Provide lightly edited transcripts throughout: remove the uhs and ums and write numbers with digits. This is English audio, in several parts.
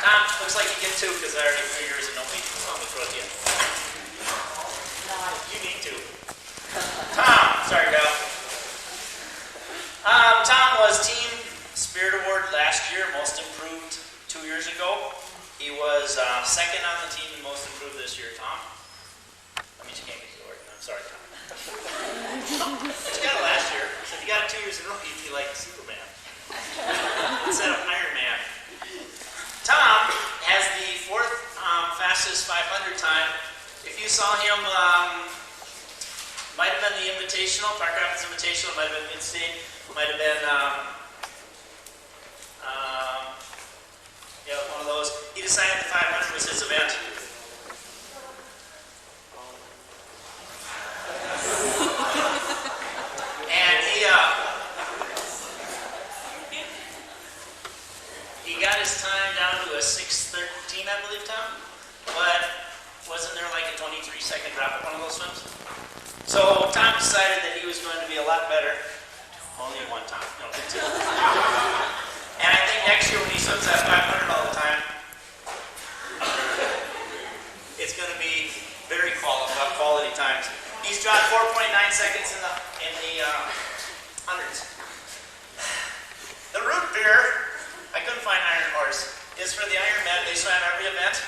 Tom, looks like you get two because I already threw yours and nobody saw me throw it to you. You need two. Tom, sorry, Gal. Tom was Team Spirit Award last year, Most Improved 2 years ago. He was second on the team and Most Improved this year, Tom. That means you can't get the award. I'm sorry, Tom. But you got it last year. So if you got it 2 years in a row, you'd be like Superman instead of Iron Man. Tom has the fourth fastest 500 time. If you saw him, might have been the Invitational, Park Rapids Invitational, might have been Mid-State, might have been one of those. He decided the 500 was his event. And he got his time down to a 6:13, I believe, Tom. But wasn't there like a 23-second drop at one of those swims? So Tom decided that he was going to be a lot better. Only one time, no, two. And I think next year when he swims that 500 all the time, it's going to be very quality times. He's dropped 4.9 seconds in the hundreds. The root beer, I couldn't find Iron Horse, is for the Ironman. They swam every event.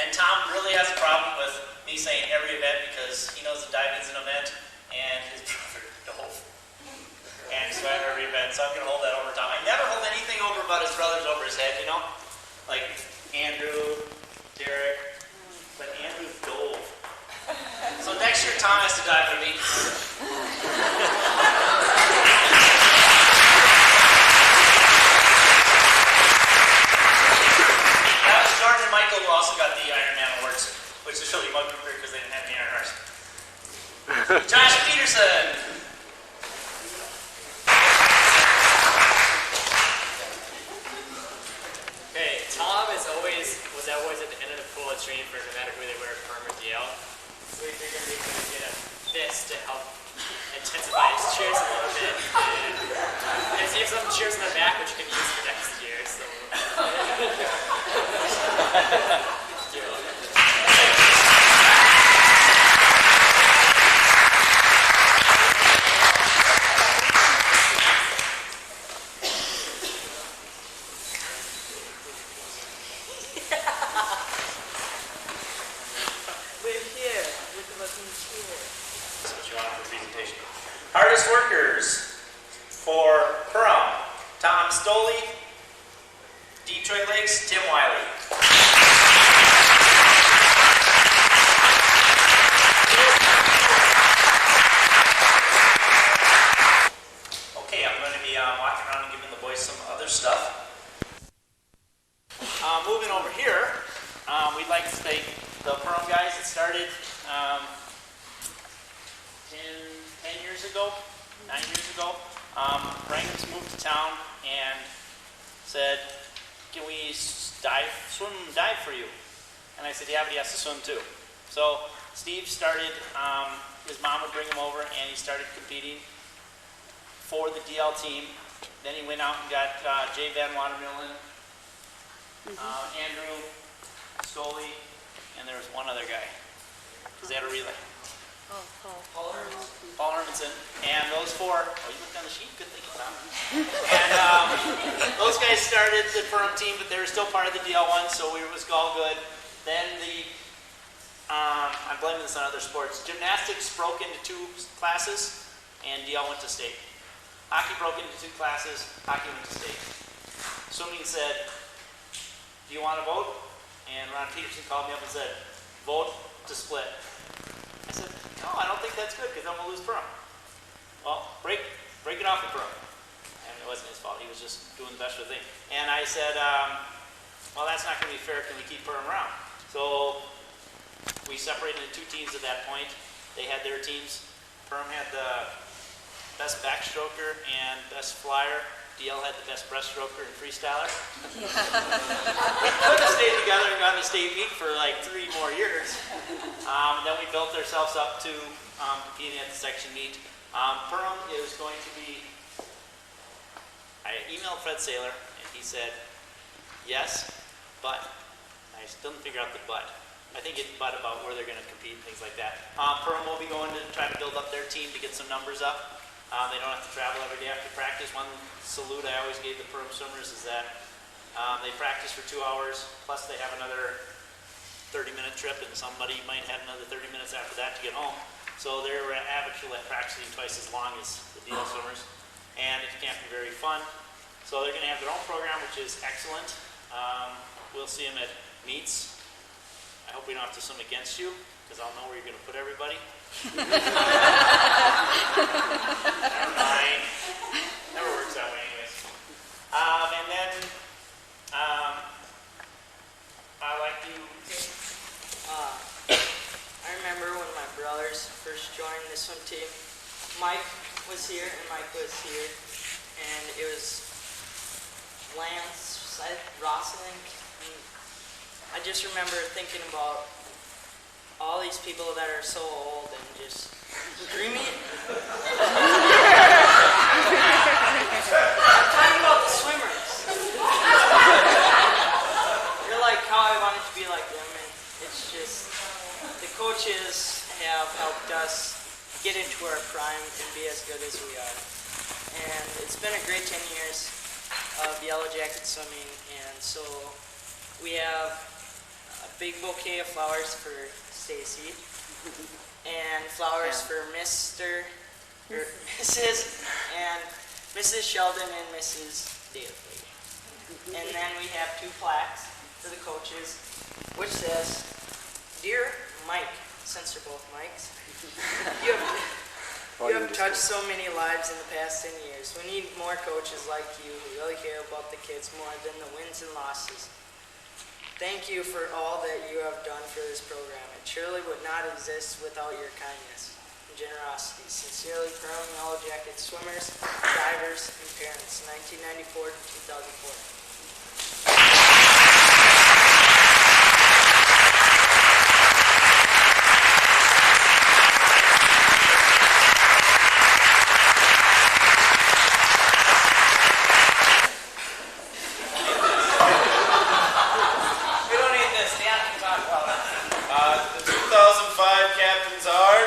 And Tom really has a problem with me saying every event because he knows the diving's an event and his brother dove. And he swam every event, so I'm going to hold that over Tom. I never hold anything over about his brothers over his head, you know? Like Andrew, Derek, but Andrew dove. So next year Tom has to dive with me. Jordan and Michael also got the Ironman awards, which is really mug career because they didn't have the Iron Horse. Josh Peterson. Okay, Tom was always at the end of the pool at training for no matter who they were, Perm or DL. So we figured we could get this to help intensify his cheers a little bit and save some cheers in the back, which could be used for next year. So. Hardest workers for Perham, Tom Stoley, Detroit Lakes, Tim Wiley. Okay, I'm going to be walking around and giving the boys some other stuff. Moving over here, we'd like to thank the Perham guys that started 10 years ago, 9 years ago. Rankins moved to town and said, can we swim and dive for you? And I said, yeah, but he has to swim too. So Steve started, his mom would bring him over and he started competing for the DL team. Then he went out and got Jay Van Watermillen, Andrew Stoley, and there was one other guy, because they had a relay. Paul Hermanson. And those four, you looked on the sheet, good thing you found them. And those guys started the Perham team, but they were still part of the DL1, so it was all good. Then I'm blaming this on other sports. Gymnastics broke into 2 classes, and DL went to state. Hockey broke into 2 classes, hockey went to state. Swimming said, do you want to vote? And Ron Peterson called me up and said, vote to split. I said, no, I don't think that's good because then we'll lose Perham. Well, break it off with Perham. And it wasn't his fault. He was just doing the best for the thing. And I said, well, that's not going to be fair. Can we keep Perham around? So we separated into 2 teams at that point. They had their teams. Perham had the best backstroker and best flyer. DL had the best breaststroker and freestyler. We could have stayed together and gone to state meet for like 3 more years. Then we built ourselves up to competing at the section meet. Perham is going to be, I emailed Fred Saylor and he said, yes, but. I still didn't figure out the but. I think it's but about where they're going to compete and things like that. Perm will be going to try to build up their team to get some numbers up. They don't have to travel every day after practice. One salute I always gave the perm swimmers is that they practice for 2 hours, plus they have another 30-minute trip, and somebody might have another 30 minutes after that to get home. So they're actually practicing twice as long as the DL swimmers, and it can't be very fun. So they're going to have their own program, which is excellent. We'll see them at meets. I hope we don't have to swim against you, because I'll know where you're going to put everybody. Never mind. Never works that way anyways. And then I like to I remember when my brothers first joined the swim team. Mike was here and Mike was here, and it was Lance, Ross, I think. And I just remember thinking about all these people that are so old and just dreaming. I'm talking about the swimmers. You're like how I wanted to be like them, and it's just the coaches have helped us get into our prime and be as good as we are. And it's been a great 10 years of Yellow Jacket swimming, and so we have a big bouquet of flowers for Stacy and flowers for Mr. or Mrs. and Mrs. Sheldon and Mrs. Daly. And then we have 2 plaques for the coaches, which says, "Dear Mike," since they're both Mikes, you have touched so many lives in the past 10 years. We need more coaches like you who really care about the kids more than the wins and losses. Thank you for all that you have done for this program. It surely would not exist without your kindness and generosity. Sincerely, Perm Yellow Jacket swimmers, divers, and parents, 1994 to 2004. The 2005 captains are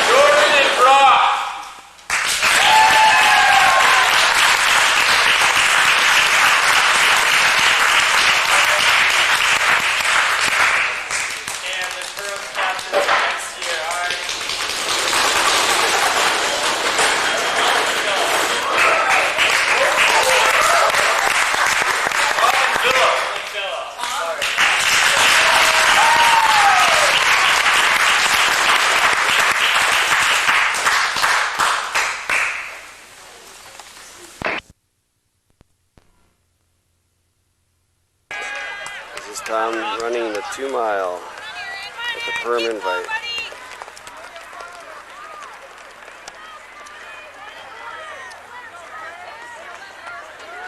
Jordan and Brock. And the perm captains next year are This is Tom running the 2 mile with the perm invite.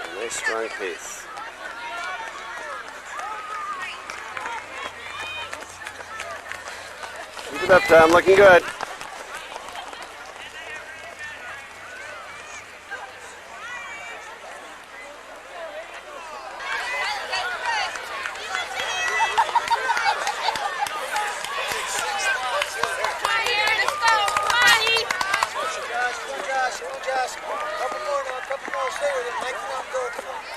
A nice strong pace. Keep it up, Tom. Looking good. Josh, couple more now, stay with him, make them go.